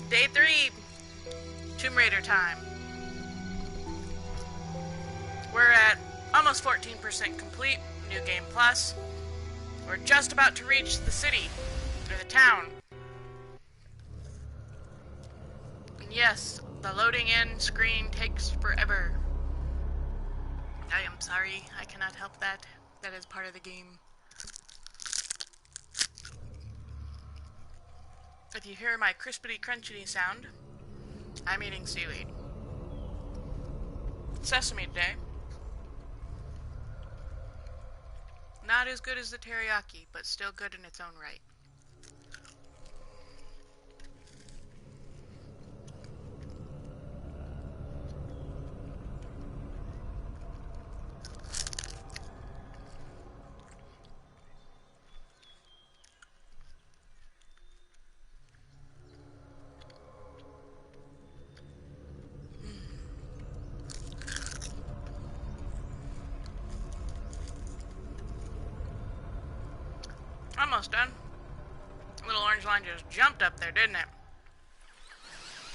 Day 3, Tomb Raider time. We're at almost 14% complete, New Game Plus. We're just about to reach the city, or the town. And yes, the loading in screen takes forever. I am sorry, I cannot help that. That is part of the game. If you hear my crispity crunchity sound, I'm eating seaweed. Sesame today. Not as good as the teriyaki, but still good in its own right. Almost done. Little orange line just jumped up there, didn't it?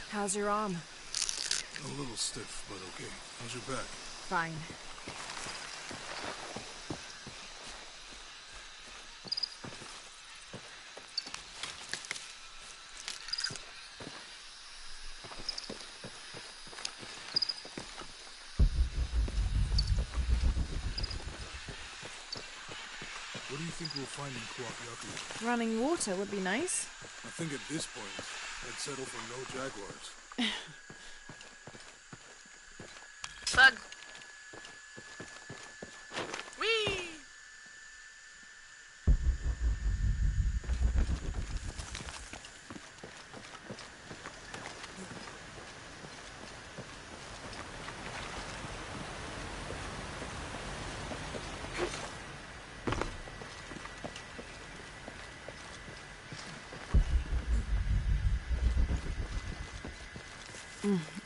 How's your arm? A little stiff, but okay. How's your back? Fine. What do you think we'll find in Kuapiaku? Running water would be nice. I think at this point, I'd settle for no jaguars. Bug. Whee!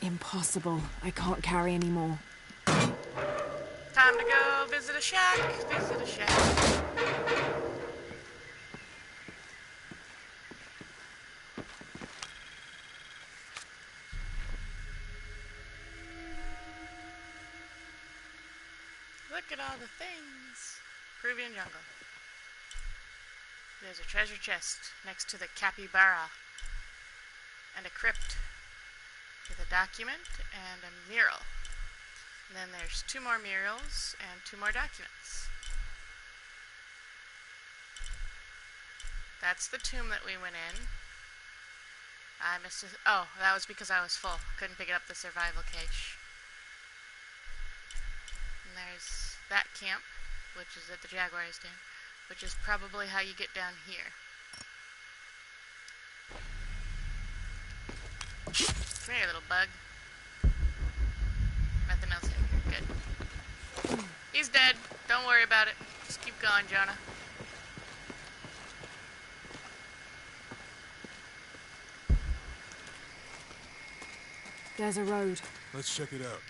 Impossible. I can't carry anymore. Time to go visit a shack. Visit a shack. Look at all the things. Peruvian jungle. There's a treasure chest next to the capybara. And a crypt with a document and a mural. And then there's 2 more murals and 2 more documents. That's the tomb that we went in. I missed it. Oh, that was because I was full. Couldn't pick it up the survival cache. And there's that camp, which is at the Jaguar stand, which is probably how you get down here. Come here, little bug. Nothing else in here. Good. He's dead. Don't worry about it. Just keep going, Jonah. There's a road. Let's check it out.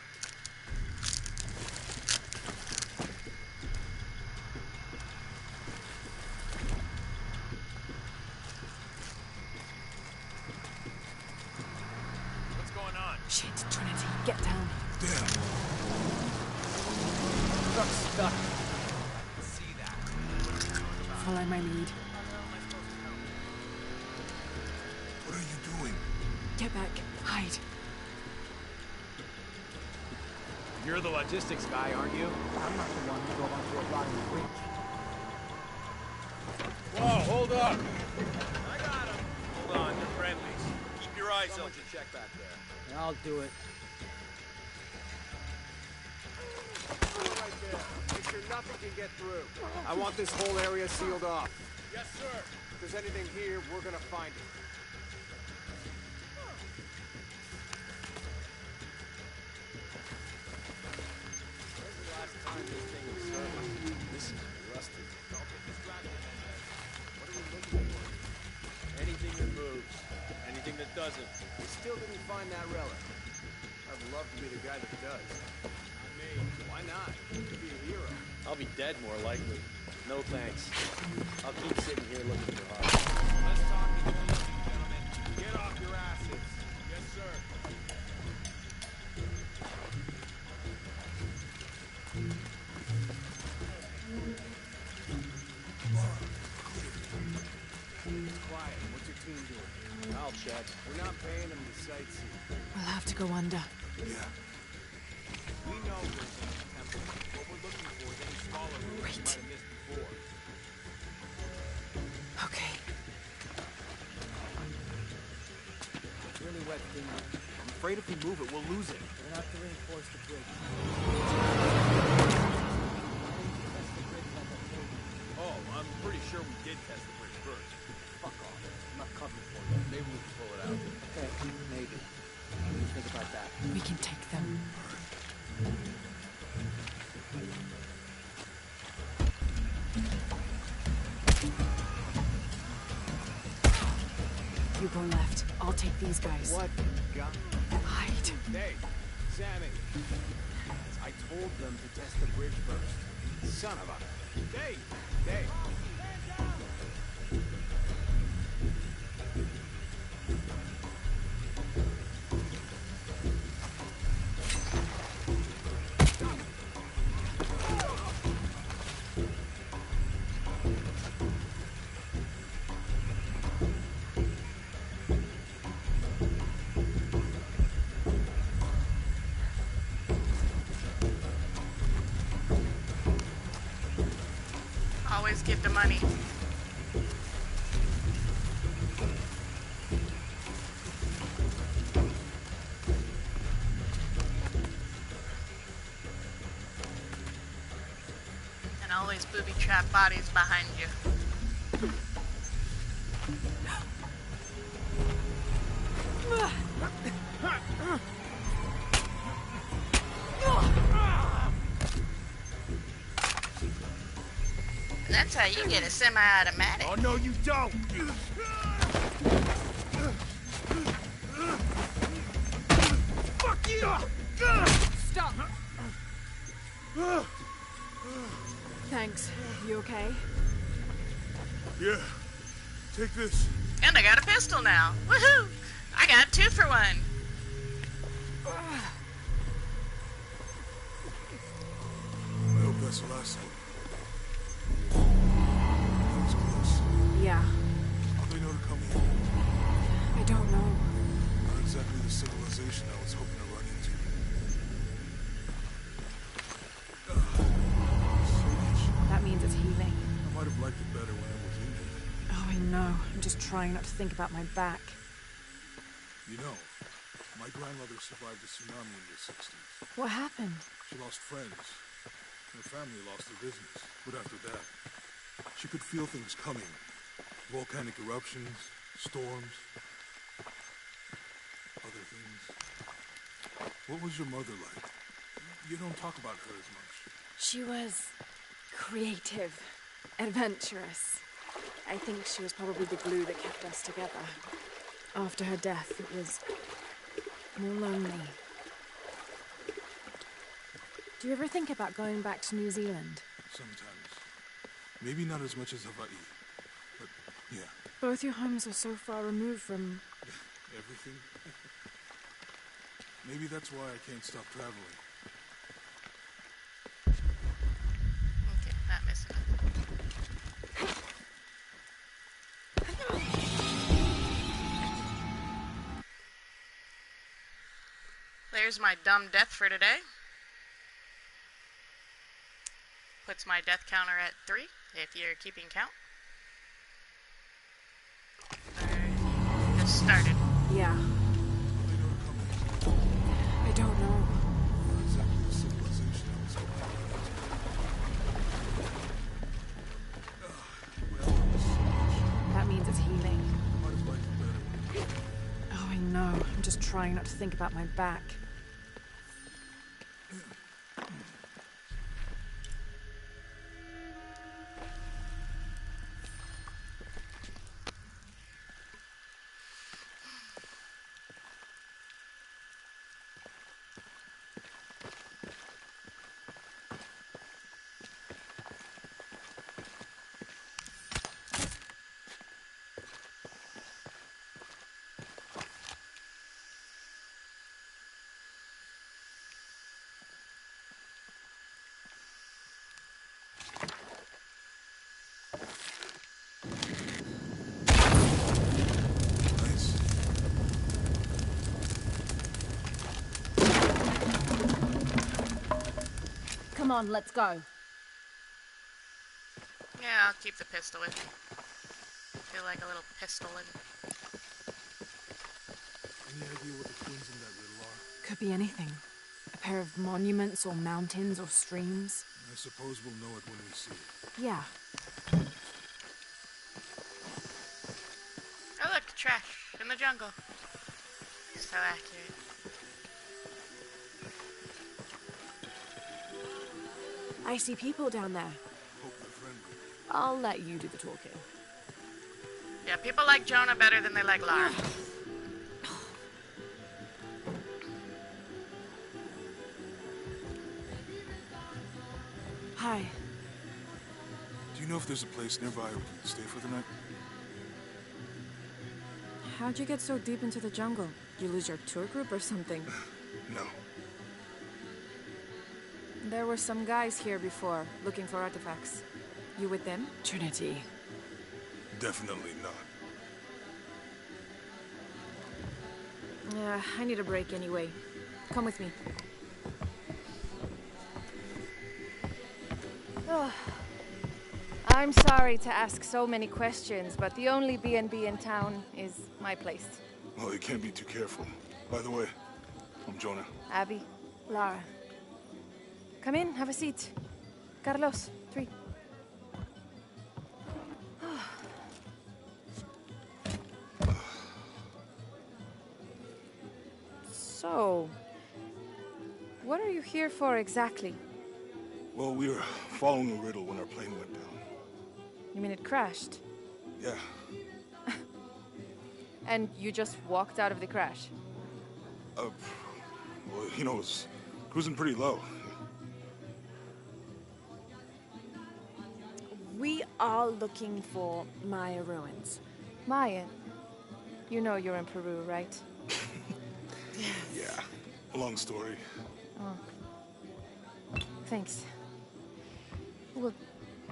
Shit, Trinity, get down. Damn. Truck's stuck. I can see that. Follow my lead. What are you doing? Get back. Hide. You're the logistics guy, aren't you? I'm not the one who drove onto a rotting creek. Whoa, hold up! I got him. Hold on, they're friendlies. Keep your eyes open. Check back there. I'll do it. Right there. Make sure nothing can get through. I want this whole area sealed off. Yes, sir. If there's anything here, we're gonna find it. When's the last time this thing was serviced? This is rusty. What are we looking for? Anything that moves. Anything that doesn't. We still didn't find that relic. I'd love to be the guy that does. Not me. Why not? You could be a hero. I'll be dead more likely. No thanks. I'll keep sitting here looking for heart. Let's talk, gentlemen. Get off your asses. Chad. We're not paying them to sightsee. We'll have to go under. Yeah. We know there's a temple. What we're looking for is any smaller rooms we might have missed before. Okay. It's really wet, thing. I'm afraid if we move it, we'll lose it. We'll have to reinforce the bridge. Oh, I'm pretty sure we did test the bridge first. Fuck off. I'm not coming for you. Maybe we can pull it out. Okay, maybe. What do you think about that? We can take them. You go left. I'll take these guys. What? God. Hide. Hey, Sammy. I told them to test the bridge first. Son of a... Dave! Dave! Always give the money. And always booby trap bodies behind you. That's how you get a semi-automatic. Oh, no, you don't! Fuck you! Stop! Thanks. You okay? Yeah. Take this. And I got a pistol now. Woohoo! I got 2 for 1. I hope that's the last one. That was close. Yeah. How'd they know to come here? I don't know. Not exactly the civilization I was hoping to run into. That means it's healing. I might have liked it better when it was injured. Oh, I know. I'm just trying not to think about my back. You know, my grandmother survived the tsunami in the 60s. What happened? She lost friends. Her family lost their business. But after that, she could feel things coming. Volcanic eruptions, storms, other things. What was your mother like? You don't talk about her as much. She was creative, adventurous. I think she was probably the glue that kept us together. After her death, it was more lonely. Do you ever think about going back to New Zealand? Sometimes. Maybe not as much as Hawaii. But, yeah. Both your homes are so far removed from... Everything. Maybe that's why I can't stop traveling. Okay, not missing. There's my dumb death for today. Puts my death counter at 3, if you're keeping count. Just started. Yeah. How'd they know to come here? I don't know. Not exactly the civilization I was hoping to run into. Well, there's so much. That means it's healing. I might have liked it better when it was injured. Oh, I know. I'm just trying not to think about my back. Come on, let's go. Yeah, I'll keep the pistol with me. I feel like a little pistolin'. Any idea what the twins in that riddle are? Could be anything. A pair of monuments or mountains or streams. I suppose we'll know it when we see it. Yeah. Oh look, trash in the jungle. So accurate. I see people down there. Hope they're friendly. I'll let you do the talking. Yeah, people like Jonah better than they like Lara. Hi. Do you know if there's a place nearby we can stay for the night? How'd you get so deep into the jungle? You lose your tour group or something? No. There were some guys here before, looking for artifacts. You with them? Trinity. Definitely not. I need a break anyway. Come with me. Oh. I'm sorry to ask so many questions, but the only B&B in town is my place. Well, you can't be too careful. By the way, I'm Jonah. Abby, Lara. Come in, have a seat. Carlos, 3. So, what are you here for exactly? Well, we were following a riddle when our plane went down. You mean it crashed? Yeah. And you just walked out of the crash? Well, you know, it was cruising pretty low. We are looking for Maya ruins. Mayan. You know you're in Peru, right? Yeah. Long story. Oh. Thanks. Well,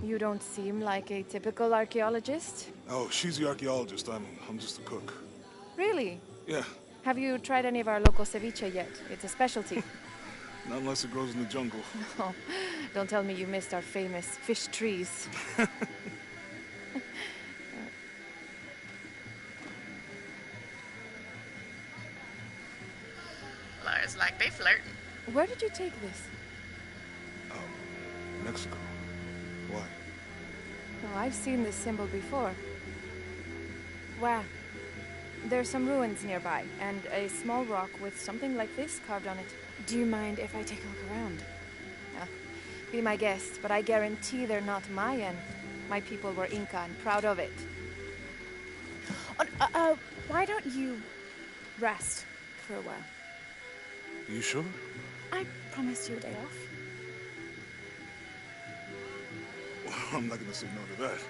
you don't seem like a typical archaeologist. Oh, she's the archaeologist. I'm just a cook. Really? Yeah. Have you tried any of our local ceviche yet? It's a specialty. Not unless it grows in the jungle. Oh, don't tell me you missed our famous fish trees. Lara's like, they flirting. Where did you take this? Mexico. Why? Oh, I've seen this symbol before. Where? There's some ruins nearby, and a small rock with something like this carved on it. Do you mind if I take a look around? Be my guest, but I guarantee they're not Mayan. My people were Inca and proud of it. Why don't you rest for a while? You sure? I promised you a day off. Well, I'm not gonna say no to that.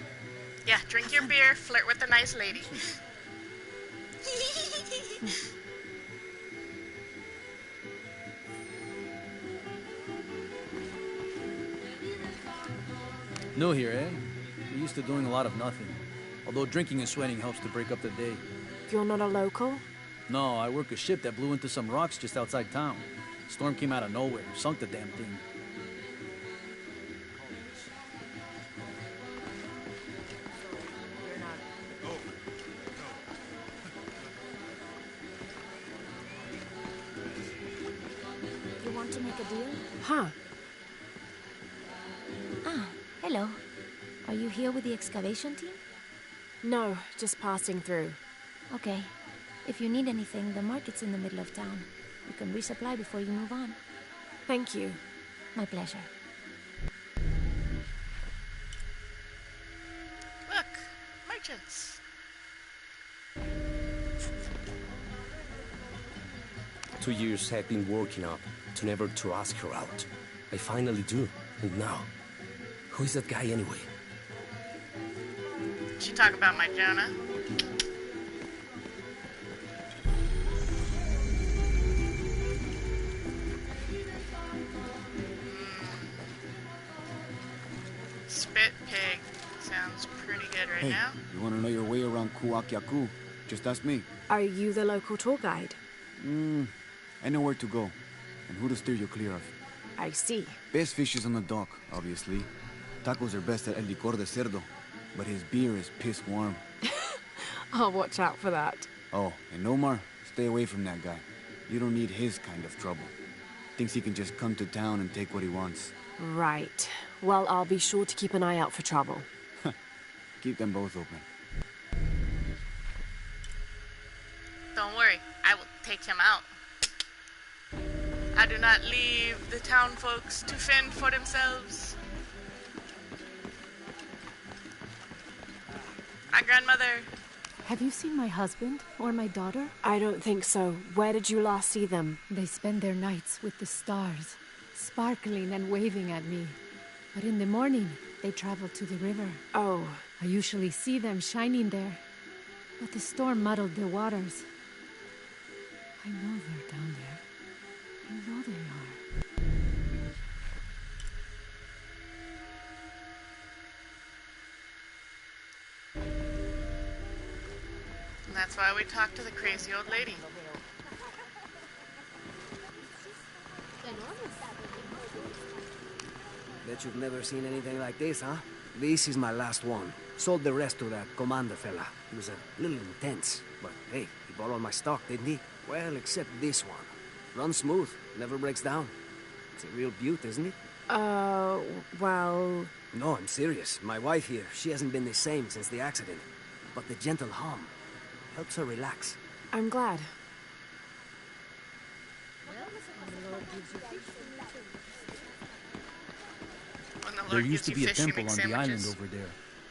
Yeah, drink your beer, flirt with the nice lady. New here, eh? We're used to doing a lot of nothing. Although drinking and sweating helps to break up the day. You're not a local? No, I work a ship that blew into some rocks just outside town. Storm came out of nowhere, sunk the damn thing. You want to make a deal? Huh. Ah, hello. Are you here with the excavation team? No, just passing through. Okay. If you need anything, the market's in the middle of town. You can resupply before you move on. Thank you. My pleasure. Look, merchants. 2 years I've been working up to never to ask her out. I finally do. And now, who is that guy anyway? She talk about my Jonah. Spit pig sounds pretty good right now. You want to know your way around Kuakyaku? Just ask me. Are you the local tour guide? I know where to go, and who to steer you clear of. I see. Best fish is on the dock, obviously. Tacos are best at El Licor de Cerdo, but his beer is piss warm. I'll watch out for that. Oh, and Omar, stay away from that guy. You don't need his kind of trouble. Thinks he can just come to town and take what he wants. Right. Well, I'll be sure to keep an eye out for trouble. Keep them both open. Don't worry, I will take him out. I do not leave the town folks to fend for themselves. My grandmother. Have you seen my husband or my daughter? I don't think so. Where did you last see them? They spend their nights with the stars, sparkling and waving at me. But in the morning, they travel to the river. Oh. I usually see them shining there. But the storm muddled the waters. I know they're down there. I know they are. And that's why we talked to the crazy old lady. Bet you've never seen anything like this, huh? This is my last one. Sold the rest to that commander fella. He was a little intense, but hey, he borrowed my stock, didn't he? Well, except this one. Runs smooth, never breaks down. It's a real beaut, isn't it? Well... No, I'm serious. My wife here, she hasn't been the same since the accident. But the gentle hum helps her relax. I'm glad. There used to be a temple on the island over there,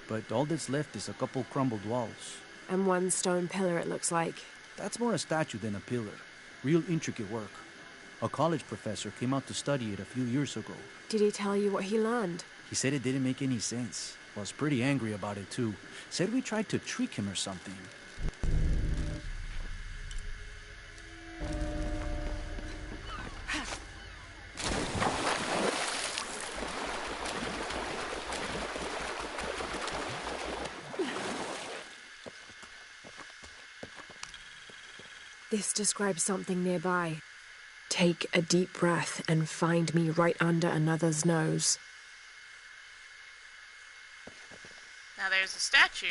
but all that's left is a couple crumbled walls. And one stone pillar, it looks like. That's more a statue than a pillar. Real intricate work. A college professor came out to study it a few years ago. Did he tell you what he learned? He said it didn't make any sense. Was pretty angry about it too. Said we tried to trick him or something. This describes something nearby. Take a deep breath and find me right under another's nose. Now there's a statue.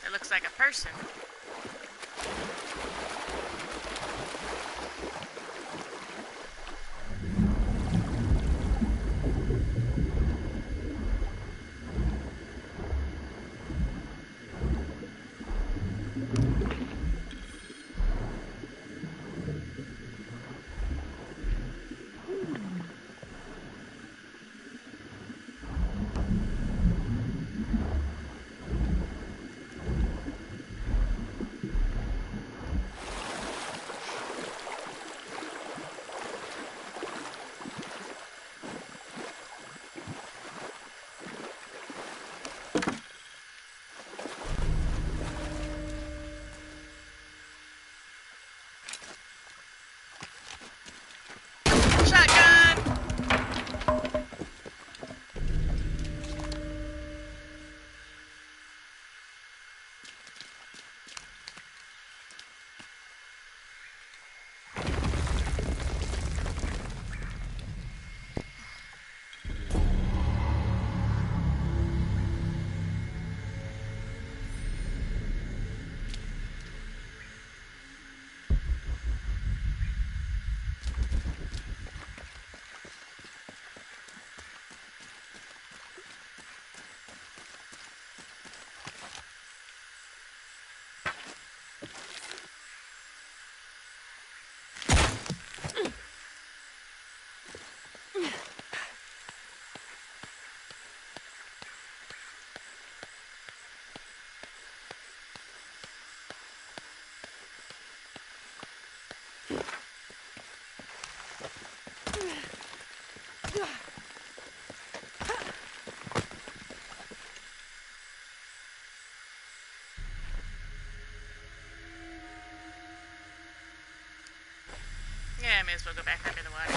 It looks like a person. Yeah, I may as well go back under the water.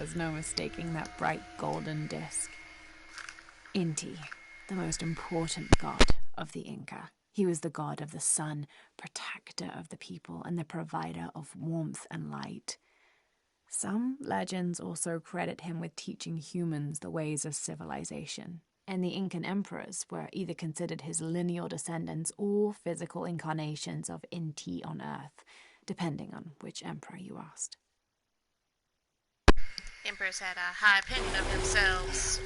There's no mistaking that bright golden disk. Inti, the most important god of the Inca. He was the god of the sun, protector of the people, and the provider of warmth and light. Some legends also credit him with teaching humans the ways of civilization, and the Incan emperors were either considered his lineal descendants or physical incarnations of Inti on Earth, depending on which emperor you asked. Emperors had a high opinion of themselves.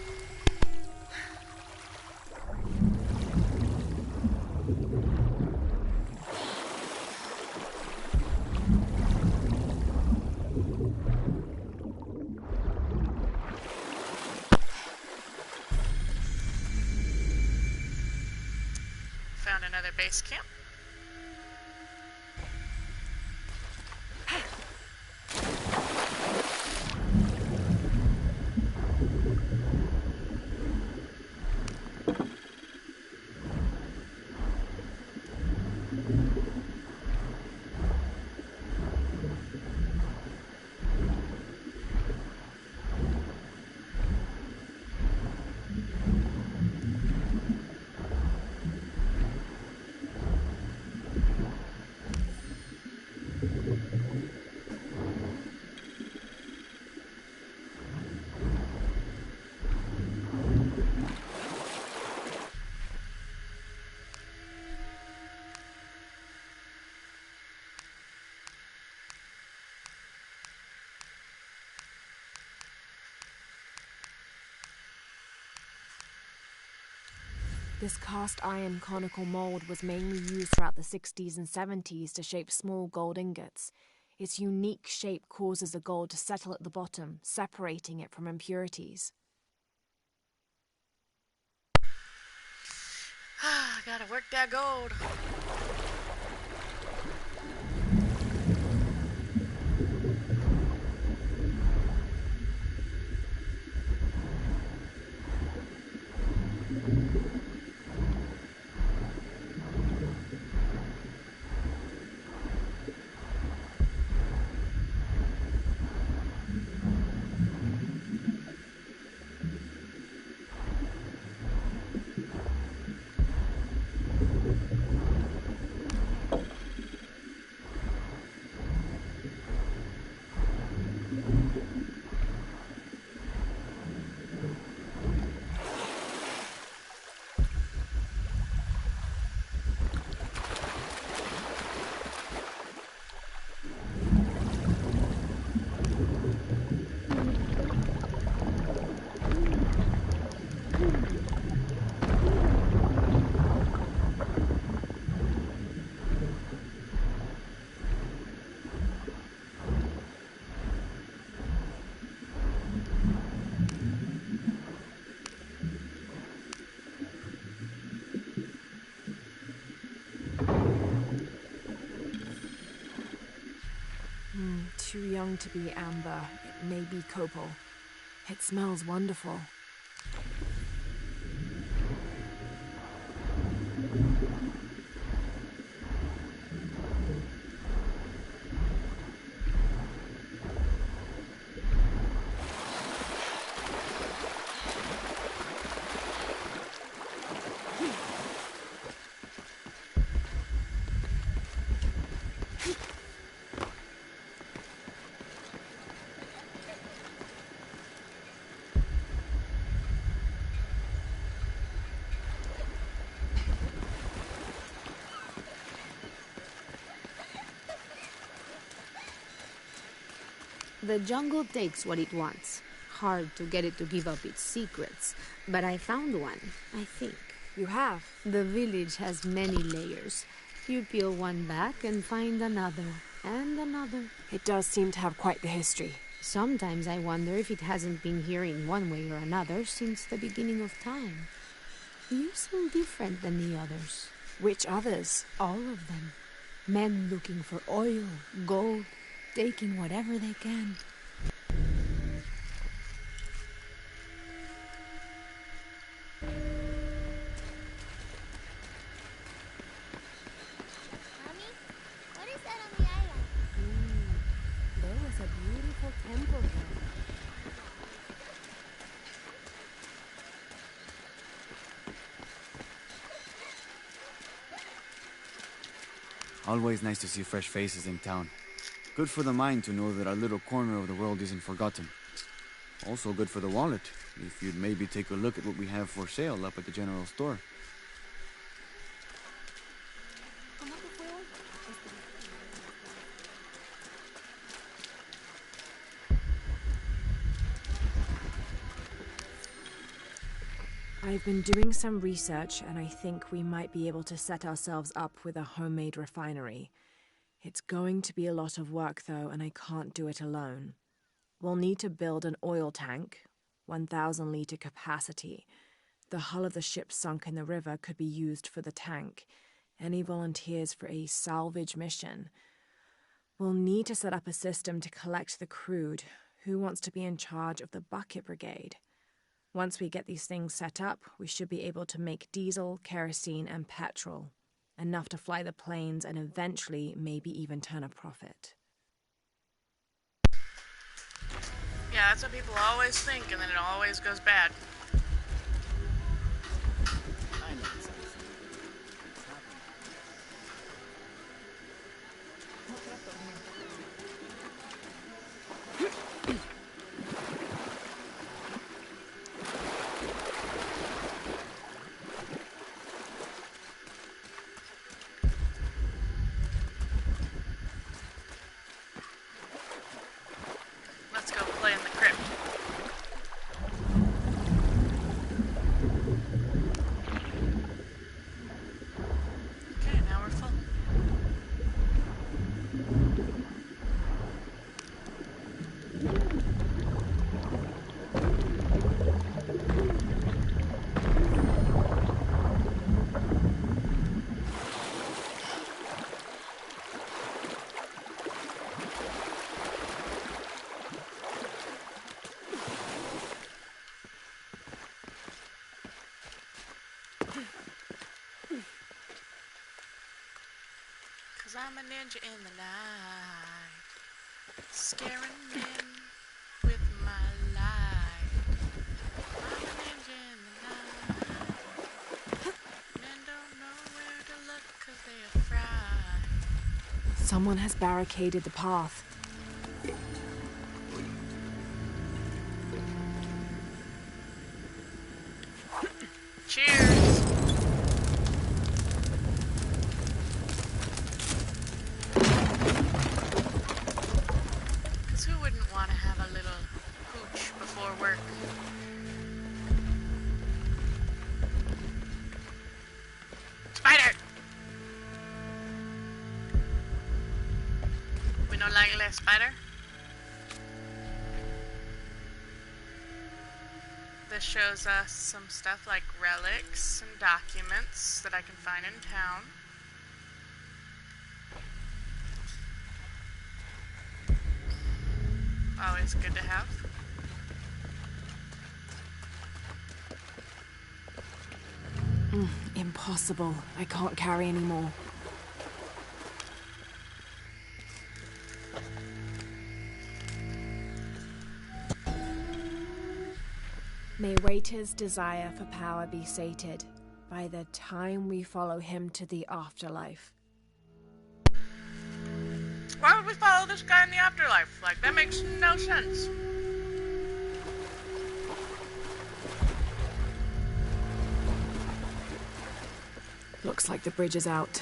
Found another base camp. This cast iron conical mold was mainly used throughout the 60s and 70s to shape small gold ingots. Its unique shape causes the gold to settle at the bottom, separating it from impurities. Gotta work that gold. Too young to be amber. It may be copal. It smells wonderful. The jungle takes what it wants. Hard to get it to give up its secrets. But I found one, I think. You have? The village has many layers. You peel one back and find another, and another. It does seem to have quite the history. Sometimes I wonder if it hasn't been here in one way or another since the beginning of time. You seem different than the others. Which others? All of them. Men looking for oil, gold, taking whatever they can. Mommy, what is that on the island? There was a beautiful temple here. Always nice to see fresh faces in town. Good for the mind to know that our little corner of the world isn't forgotten. Also good for the wallet, if you'd maybe take a look at what we have for sale up at the general store. I've been doing some research, and I think we might be able to set ourselves up with a homemade refinery. It's going to be a lot of work, though, and I can't do it alone. We'll need to build an oil tank, 1,000-liter capacity. The hull of the ship sunk in the river could be used for the tank. Any volunteers for a salvage mission? We'll need to set up a system to collect the crude. Who wants to be in charge of the bucket brigade? Once we get these things set up, we should be able to make diesel, kerosene, and petrol. Enough to fly the planes and eventually maybe even turn a profit. Yeah, that's what people always think, and then it always goes bad. Let's go play in the crypt. Okay, now we're full. Cause I'm a ninja in the night, scaring men with my light. I'm a ninja in the night, men don't know where to look cause they're afraid. Someone has barricaded the path. Cheers! Cause who wouldn't want to have a little hooch before work? Spider! We don't like less spider? This shows us some stuff like relics and documents that I can find in town. Always good to have. Impossible. I can't carry anymore. May Waiter's desire for power be sated by the time we follow him to the afterlife. Why would we follow this guy in the afterlife? Like, that makes no sense. Looks like the bridge is out.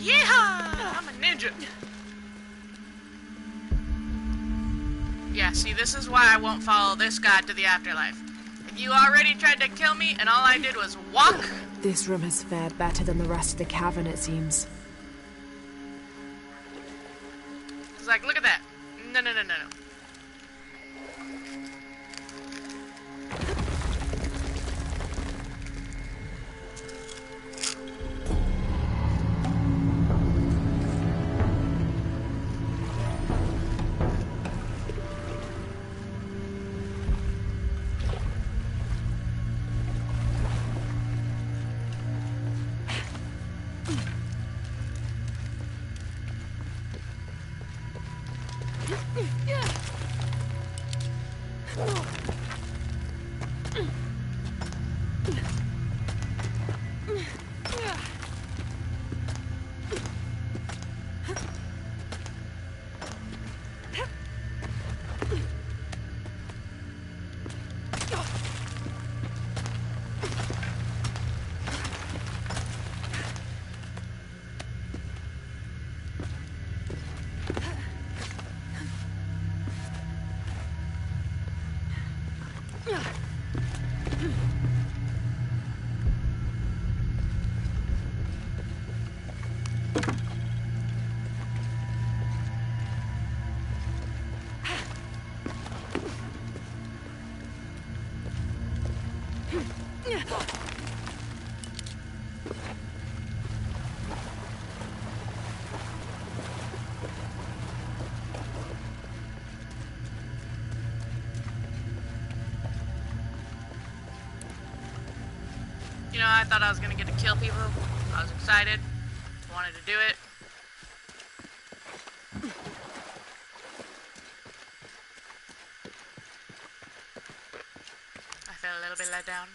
Yeehaw! I'm a ninja. Yeah, see, this is why I won't follow this guy to the afterlife. You already tried to kill me, and all I did was walk. This room has fared better than the rest of the cavern, it seems. It's like, look at that. No. You know, I thought I was gonna get to kill people. I was excited. Wanted to do it. I felt a little bit let down.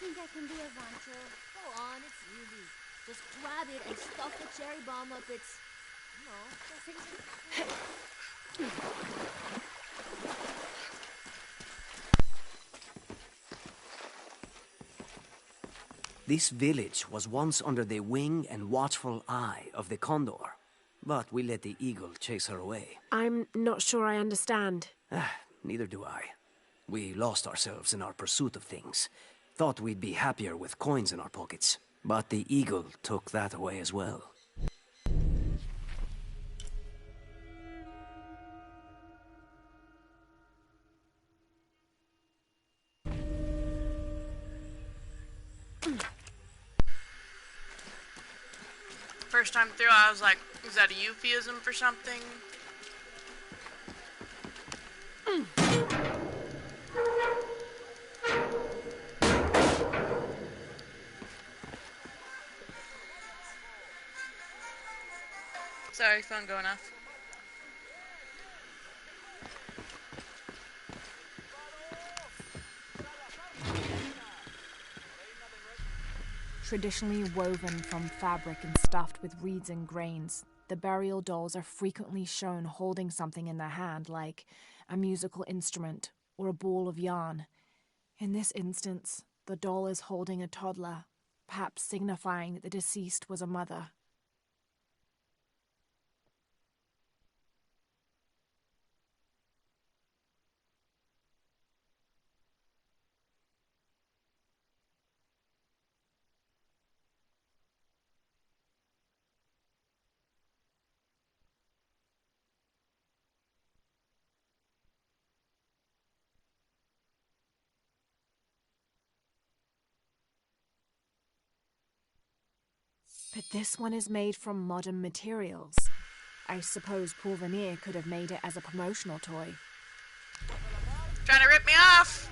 Think I can do it, Vancho? Go on, it's easy. Just grab it and stuff the cherry bomb up its... This village was once under the wing and watchful eye of the condor, but we let the eagle chase her away. I'm not sure I understand. Neither do I. We lost ourselves in our pursuit of things. Thought we'd be happier with coins in our pockets, but the eagle took that away as well. First time through, I was like, is that a euphemism for something? Sorry, phone going off. Traditionally woven from fabric and stuffed with reeds and grains, the burial dolls are frequently shown holding something in their hand, like a musical instrument or a ball of yarn. In this instance, the doll is holding a toddler, perhaps signifying that the deceased was a mother. But this one is made from modern materials. I suppose Pourvenir could have made it as a promotional toy. Trying to rip me off!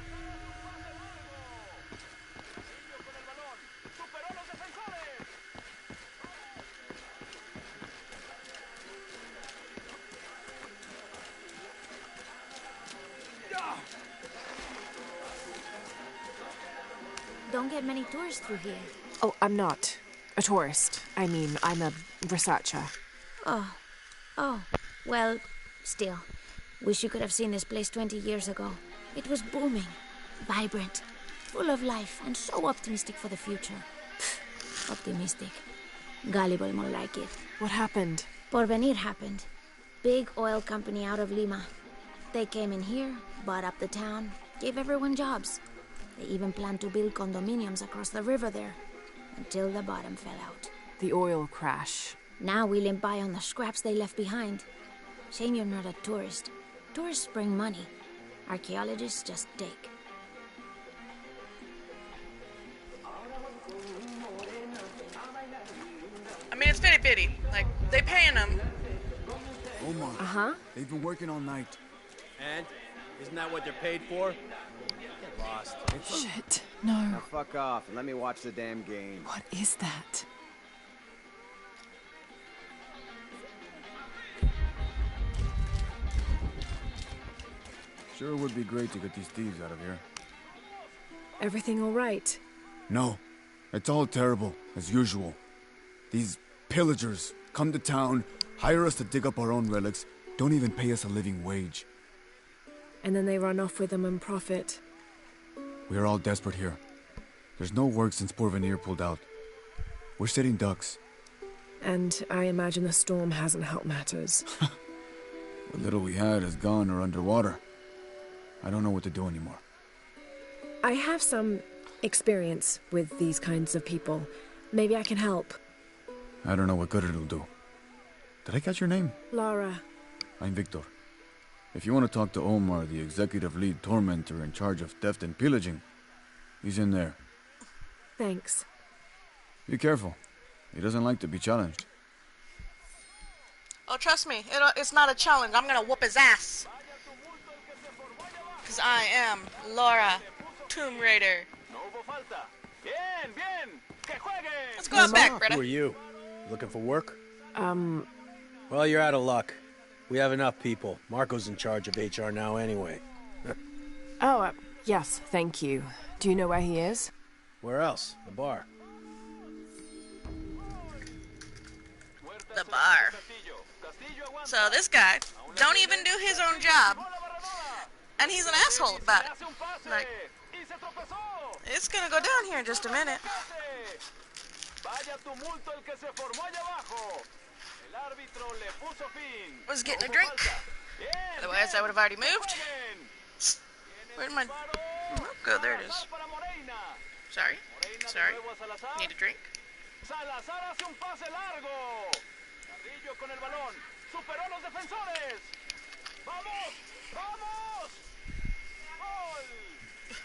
Don't get many tourists through here. Oh, I'm not a tourist. I mean, I'm a researcher. Oh. Well, still. Wish you could have seen this place 20 years ago. It was booming, vibrant, full of life, and so optimistic for the future. Optimistic. Gullible, more like it. What happened? Porvenir happened. Big oil company out of Lima. They came in here, bought up the town, gave everyone jobs. They even planned to build condominiums across the river there, until the bottom fell out. The oil crash. Now we limp by on the scraps they left behind. Shame you're not a tourist. Tourists bring money. Archaeologists just take. I mean, it's pity. Like, they paying them. Omar. Uh-huh. They've been working all night. And? Isn't that what they're paid for? Get lost. Shit. No. Now fuck off and let me watch the damn game. What is that? Sure would be great to get these thieves out of here. Everything all right? No. It's all terrible, as usual. These pillagers come to town, hire us to dig up our own relics, don't even pay us a living wage. And then they run off with them and profit. We are all desperate here. There's no work since Porvenir pulled out. We're sitting ducks. And I imagine the storm hasn't helped matters. What little we had is gone or underwater. I don't know what to do anymore. I have some experience with these kinds of people. Maybe I can help. I don't know what good it'll do. Did I catch your name? Laura. I'm Victor. If you want to talk to Omar, the executive lead tormentor in charge of theft and pillaging, he's in there. Thanks. Be careful. He doesn't like to be challenged. Oh, trust me, it's not a challenge. I'm gonna whoop his ass. Because I am Laura, Tomb Raider. Let's go out back, brother. Who are you? Looking for work? Well, you're out of luck. We have enough people. Marco's in charge of HR now anyway. Oh, yes, thank you. Do you know where he is? Where else? The bar. The bar. So this guy don't even do his own job. And he's an asshole about it. Like, it's gonna go down here in just a minute. Was getting a drink. Otherwise I would have already moved. Where'd my remote go? There it is. Sorry. Need a drink?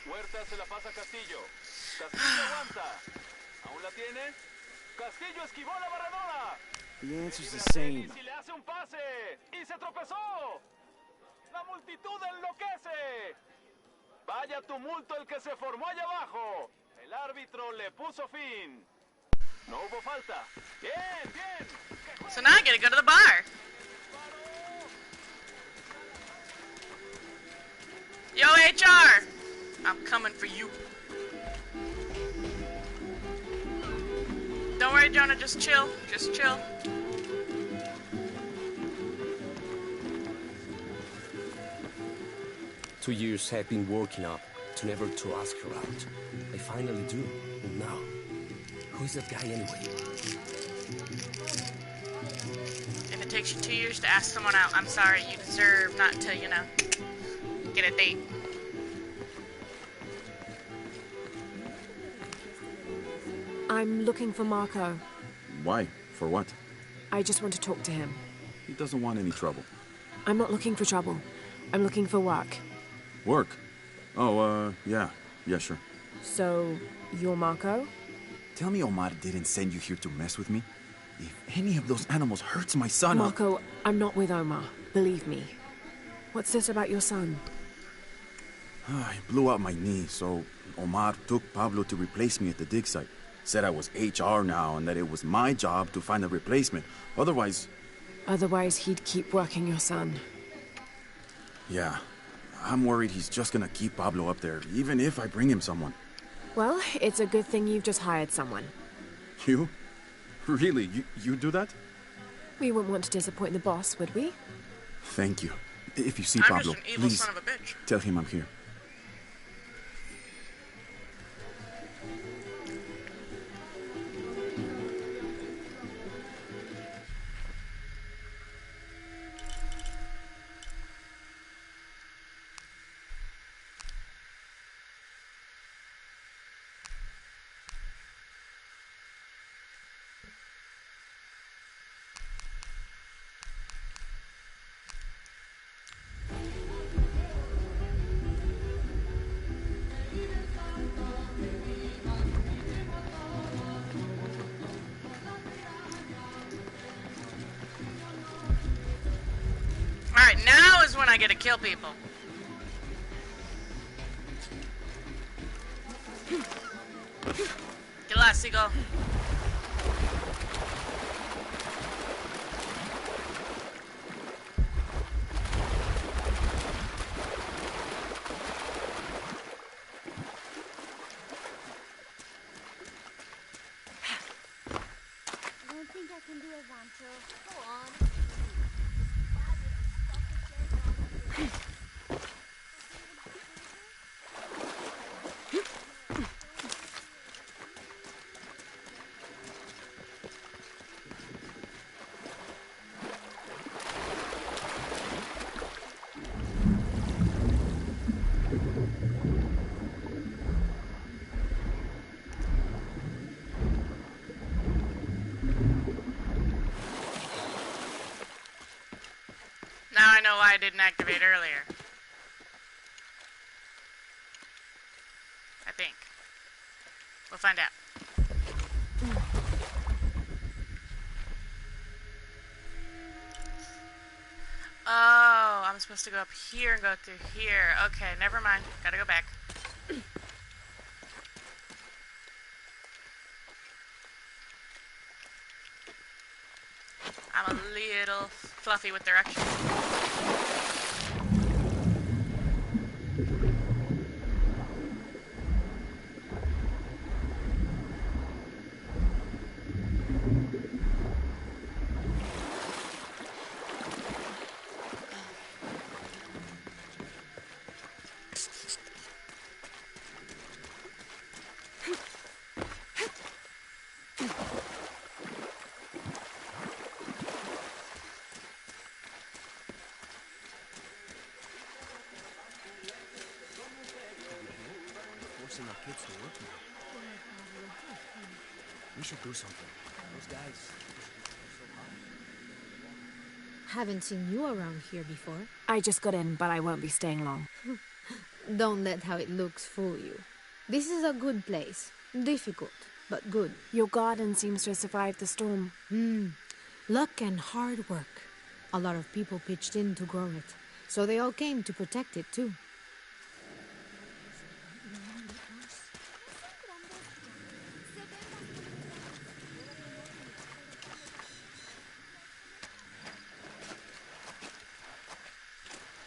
Huerta se la pasa a Castillo. Castillo aguanta. ¿Aún la tiene? Castillo esquivó la barredora. The answer's the same. Si le hace un pase y se tropezó. La multitud enloquece. Vaya tumulto el que se formó allá abajo. El árbitro le puso fin. No hubo falta. Bien, bien. So now I gotta go to the bar. Yo, HR! I'm coming for you. Don't worry, Jonah, just chill. Just chill. Two years have been working up to never to ask her out. I finally do. And now, who's that guy anyway? If it takes you 2 years to ask someone out, I'm sorry, you deserve not to, get a date. I'm looking for Marco. Why? For what? I just want to talk to him. He doesn't want any trouble. I'm not looking for trouble. I'm looking for work. Work? Oh, yeah. Yeah, sure. So, you're Marco? Tell me Omar didn't send you here to mess with me. If any of those animals hurts my son, Marco, I'm not with Omar. Believe me. What's this about your son? I blew out my knee, so Omar took Pablo to replace me at the dig site. Said I was HR now and that it was my job to find a replacement. Otherwise, he'd keep working your son. Yeah. I'm worried he's just gonna keep Pablo up there, even if I bring him someone. Well, it's a good thing you've just hired someone. You? Really? You do that? We wouldn't want to disappoint the boss, would we? Thank you. If you see I'm Pablo, just an evil please son of a bitch. tell him I'm here. Alright, now is when I get to kill people. Get lost, seagull. Now I know why I didn't activate earlier. I think. We'll find out. Oh, I'm supposed to go up here and go through here. Okay, never mind. Gotta go back. I'm a little fluffy with directions. Forcing our kids to work now. We should do something. Those guys are so hot. Haven't seen you around here before. I just got in, but I won't be staying long. Don't let how it looks fool you. This is a good place. Difficult, but good. Your garden seems to have survived the storm. Luck and hard work. A lot of people pitched in to grow it, so they all came to protect it too.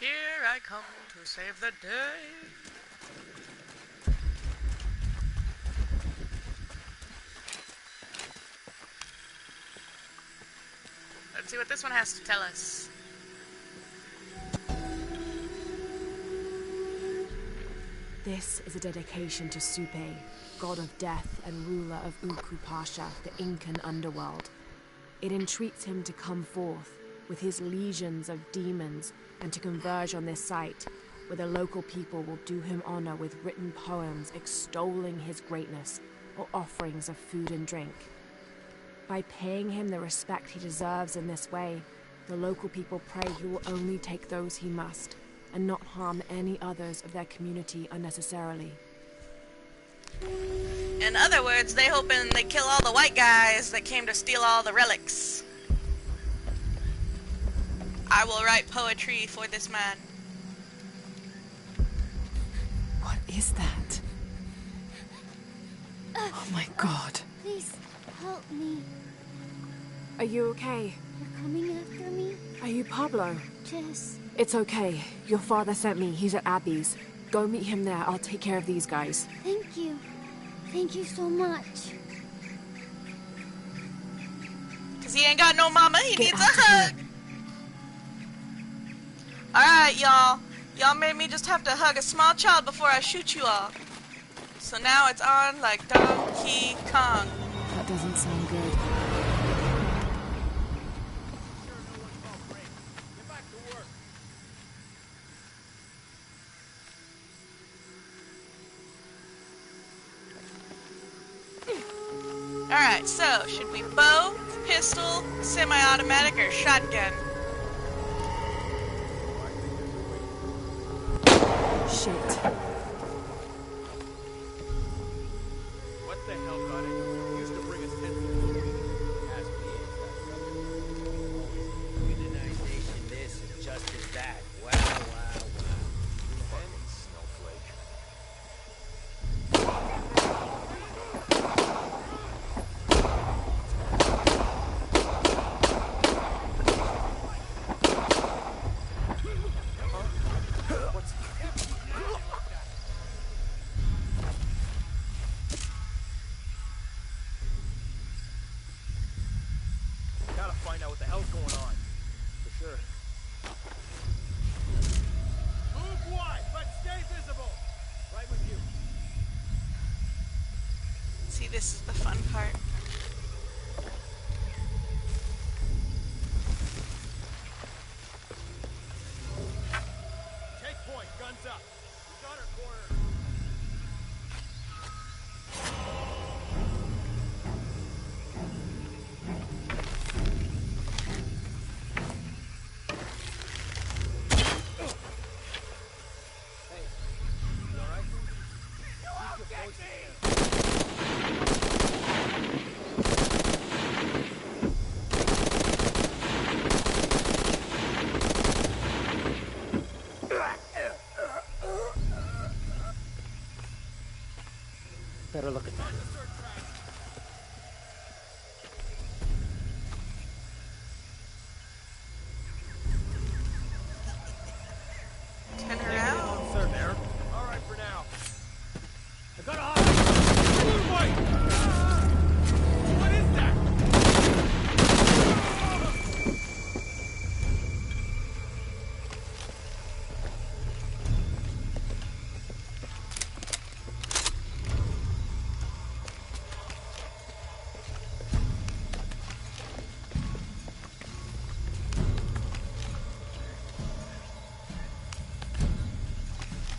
Here I come to save the day. Let's see what this one has to tell us. This is a dedication to Supe, god of death and ruler of Uku Pasha, the Incan underworld. It entreats him to come forth with his legions of demons and to converge on this site, where the local people will do him honor with written poems extolling his greatness or offerings of food and drink. By paying him the respect he deserves in this way, the local people pray he will only take those he must, and not harm any others of their community unnecessarily. In other words, they hoping they kill all the white guys that came to steal all the relics. I will write poetry for this man. What is that? Oh my god. Please, help me. Are you okay? You're coming after me? Are you Pablo? Jess. It's okay. Your father sent me. He's at Abby's. Go meet him there. I'll take care of these guys. Thank you. Thank you so much. Cause he ain't got no mama, he Get needs a out of hug. here. Alright, y'all. Y'all made me just have to hug a small child before I shoot you all. So now it's on like Donkey Kong. That doesn't sound good. Alright, so should we bow, pistol, semi-automatic, or shotgun? Shit. What the hell got it? Used to bring us 10 Ask me if that brother. Unionization this and justice that. Wow, wow, wow. Fucking snowflake. Gotta find out what the hell's going on. For sure. See, this is the fun part. Take point, guns up. We got her cornered. Better look at that. Turn around. Sir, there. All right for now. I got a hostage. Wait! What is that?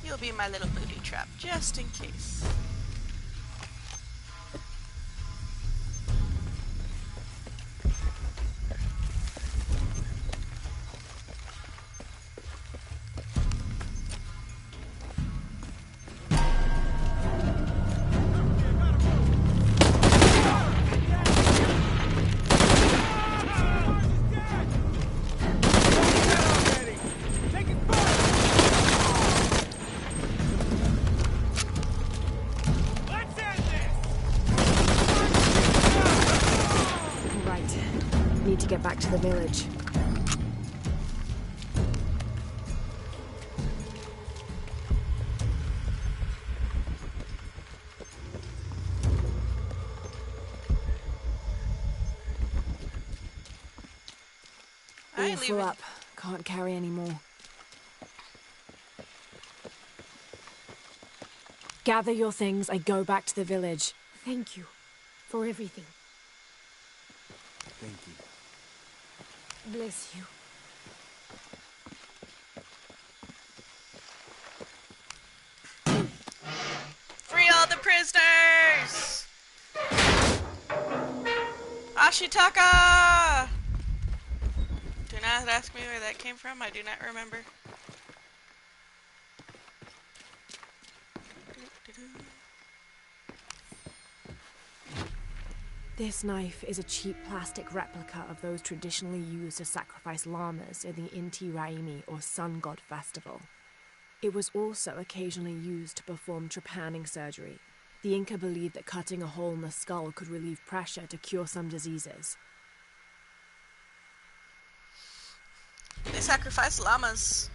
You'll be my little booty trap, just in case. Need to get back to the village. All full up. Can't carry any more. Gather your things. I go back to the village. Thank you for everything. Thank you. Bless you. Free all the prisoners! Ashitaka! Do not ask me where that came from. I do not remember. This knife is a cheap plastic replica of those traditionally used to sacrifice llamas in the Inti Raymi or Sun God Festival. It was also occasionally used to perform trepanning surgery. The Inca believed that cutting a hole in the skull could relieve pressure to cure some diseases. They sacrifice llamas.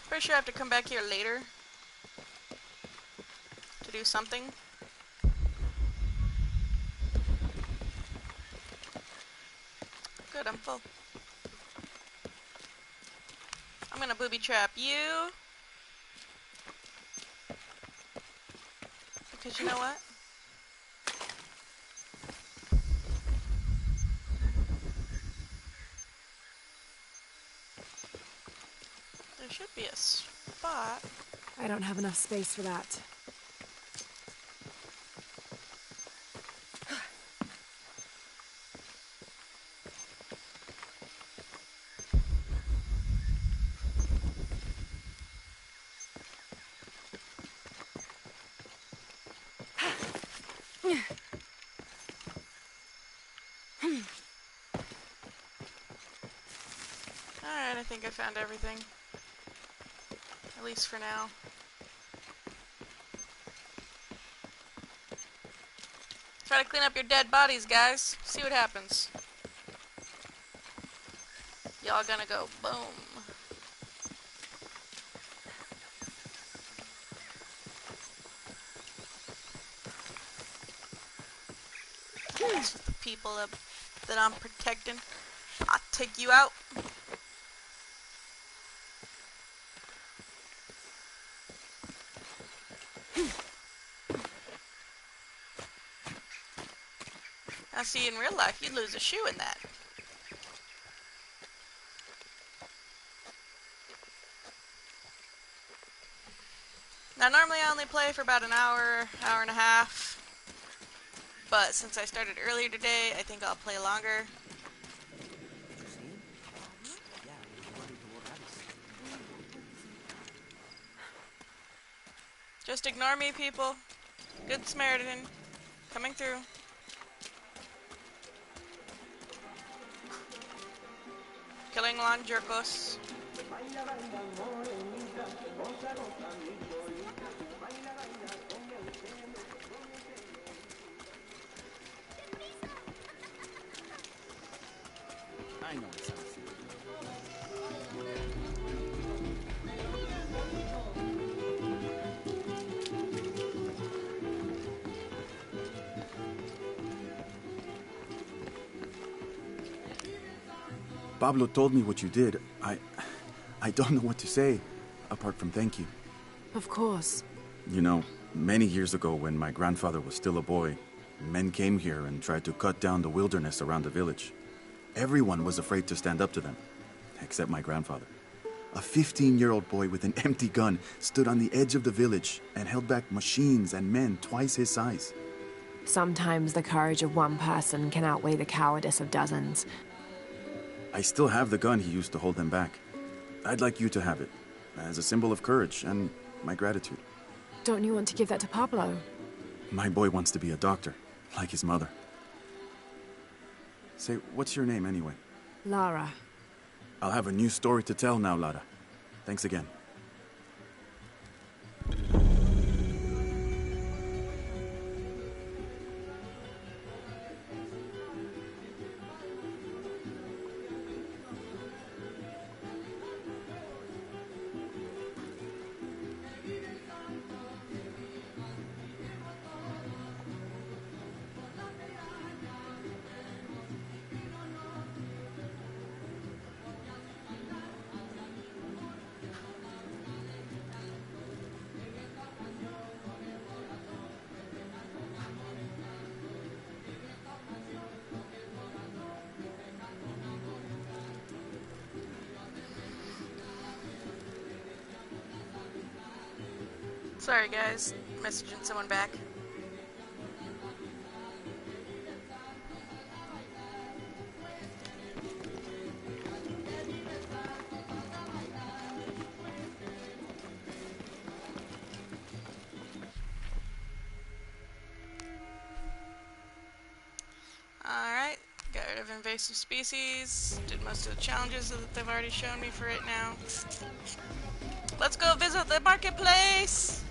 Pretty sure I have to come back here later to do something. Good, I'm full. I'm gonna booby trap you. Because you know what? There should be a spot. I don't have enough space for that. Alright, I think I found everything. At least for now. Try to clean up your dead bodies, guys. See what happens. Y'all gonna go boom. That's what the people that I'm protecting. I'll take you out. Now see, in real life, you'd lose a shoe in that. Now normally I only play for about an hour, hour and a half. But since I started earlier today, I think I'll play longer. Just ignore me, people. Good Samaritan. Coming through. Killing Lanjerkos. I know it sounds Pablo told me what you did. I don't know what to say, apart from thank you. Of course. You know, many years ago when my grandfather was still a boy, men came here and tried to cut down the wilderness around the village. Everyone was afraid to stand up to them, except my grandfather. A 15-year-old boy with an empty gun stood on the edge of the village and held back machines and men twice his size. Sometimes the courage of one person can outweigh the cowardice of dozens. I still have the gun he used to hold them back. I'd like you to have it, as a symbol of courage and my gratitude. Don't you want to give that to Pablo? My boy wants to be a doctor, like his mother. Say, what's your name anyway? Lara. I'll have a new story to tell now, Lara. Thanks again. Sorry guys, messaging someone back. Alright, got rid of invasive species, did most of the challenges that they've already shown me for right now. Let's go visit the marketplace!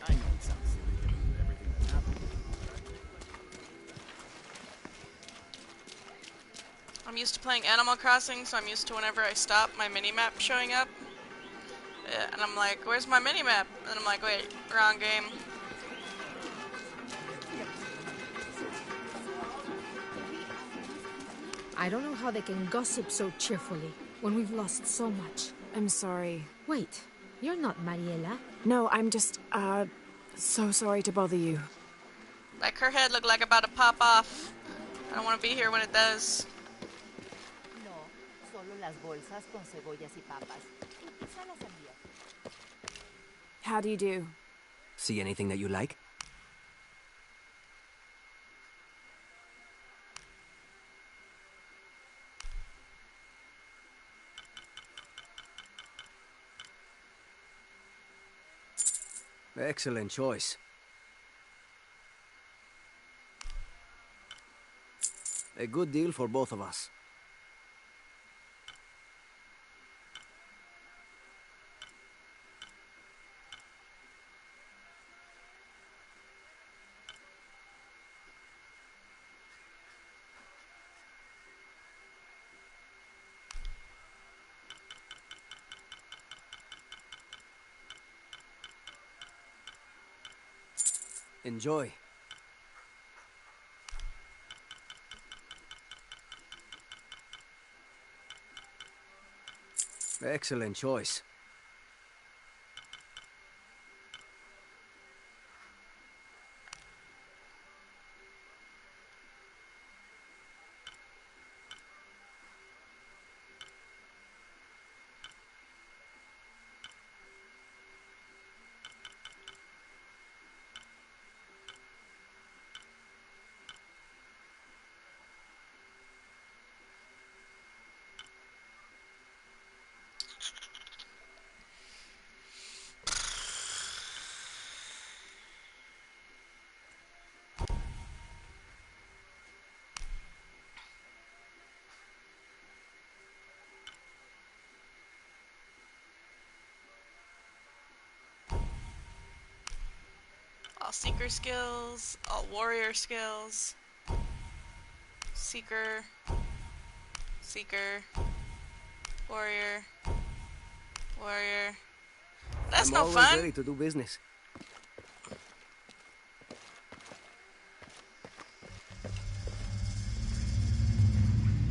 I know it sounds silly given everything that's happened. I'm used to playing Animal Crossing, so I'm used to whenever I stop, my mini-map showing up. And I'm like, where's my mini-map? And I'm like, wait, wrong game. I don't know how they can gossip so cheerfully when we've lost so much. I'm sorry. Wait, you're not Mariela. No, I'm just, so sorry to bother you. Like, her head looked like about to pop off. I don't want to be here when it does. No, solo las bolsas con cebollas y papas. Y quizá las sandías. How do you do? See anything that you like? Excellent choice. A good deal for both of us. Enjoy. Excellent choice. All seeker skills, all warrior skills. Seeker, seeker, warrior, warrior. That's no always fun. ready to do business.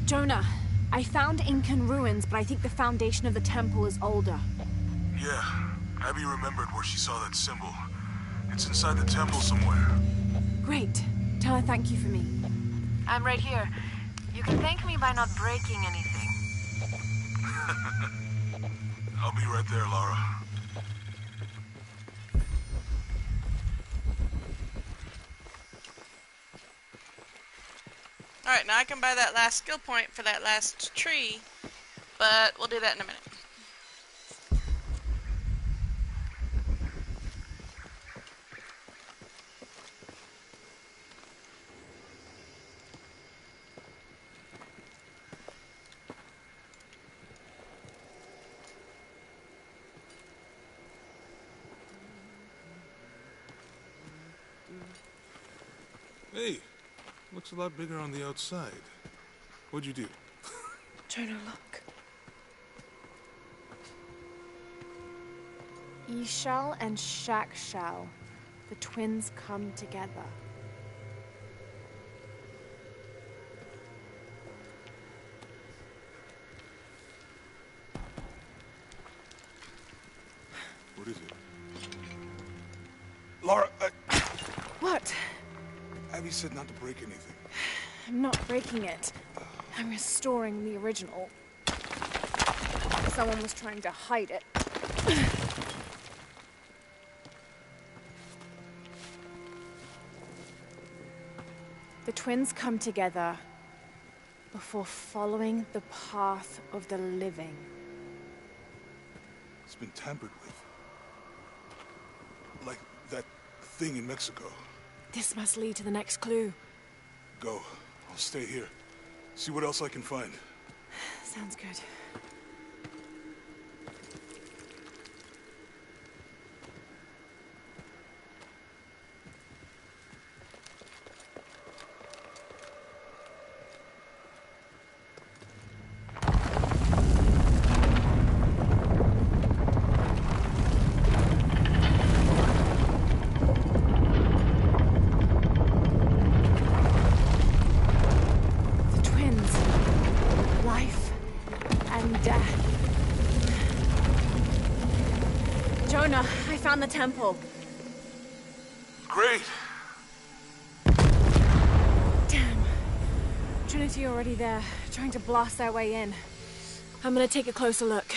Jonah, I found Incan ruins, but I think the foundation of the temple is older. Yeah, Abby remembered where she saw that symbol. It's inside the temple somewhere. Great. Tell her thank you for me. I'm right here. You can thank me by not breaking anything. I'll be right there, Lara. Alright, now I can buy that last skill point for that last tree, but we'll do that in a minute. Hey, looks a lot bigger on the outside. What'd you do? Jonah, look. Ishal and Shakshal, the twins come together. What is it? Lara, What? Abby said not to break anything. I'm not breaking it. I'm restoring the original. Someone was trying to hide it. The twins come together before following the path of the living. It's been tampered with. Like that thing in Mexico. This must lead to the next clue. Go. I'll stay here. See what else I can find. Sounds good. Jonah, I found the temple. Great. Damn. Trinity already there, trying to blast their way in. I'm gonna take a closer look.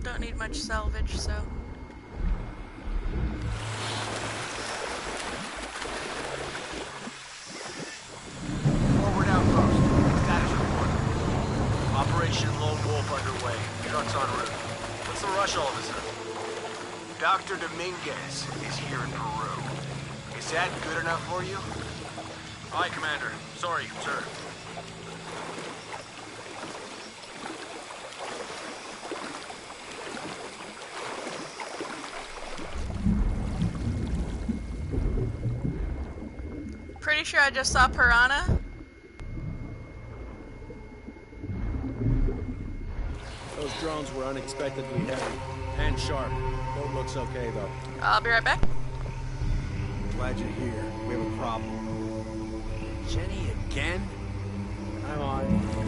Don't need much salvage, so... Forward outpost. Status report. Operation Lone Wolf underway. Trucks en route. What's the rush all of a sudden? Dr. Dominguez is here in Peru. Is that good enough for you? Aye, Commander. Sorry, sir. Pretty sure I just saw Piranha. Those drones were unexpectedly heavy and sharp. Boat looks okay, though. I'll be right back. Glad you're here. We have a problem. Jenny again? I'm on.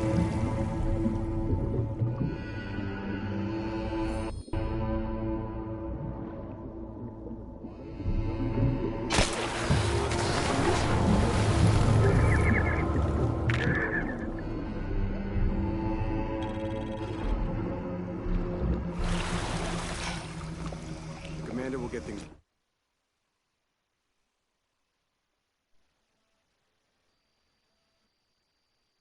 Commander will get things